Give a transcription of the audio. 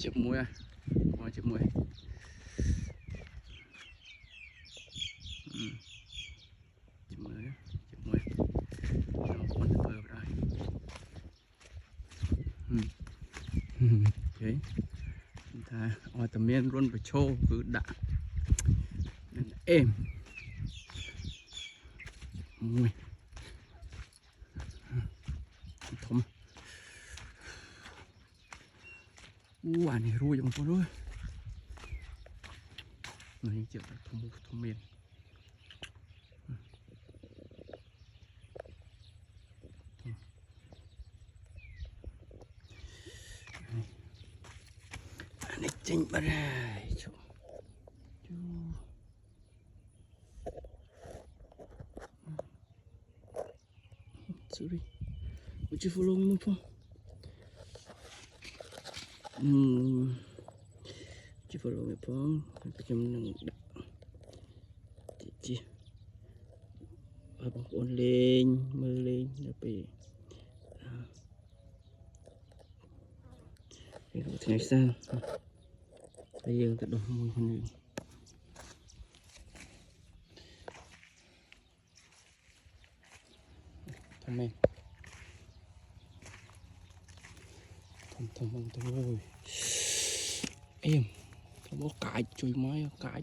chụp mũi à, ngoài chụp mũi. Chụp mũi, chụp mũi. Nó còn bơ rồi. Ok. Chúng ta ở tầm miền luôn phải trâu cứ đã nên êm. Mũi. Thấm. Anh này ruồi bằng con rồi. Này chuyện là thấm miền. Anh này chinh bà ra. Sorry. Would you follow me, Papa? Would you follow me, Papa? Macam nang chị bác ôn lên mơ lên tapi cái đồ thế sao bây giờ tự đổ mùi con này thằng này thằng ơi em không có cãi chui máy cãi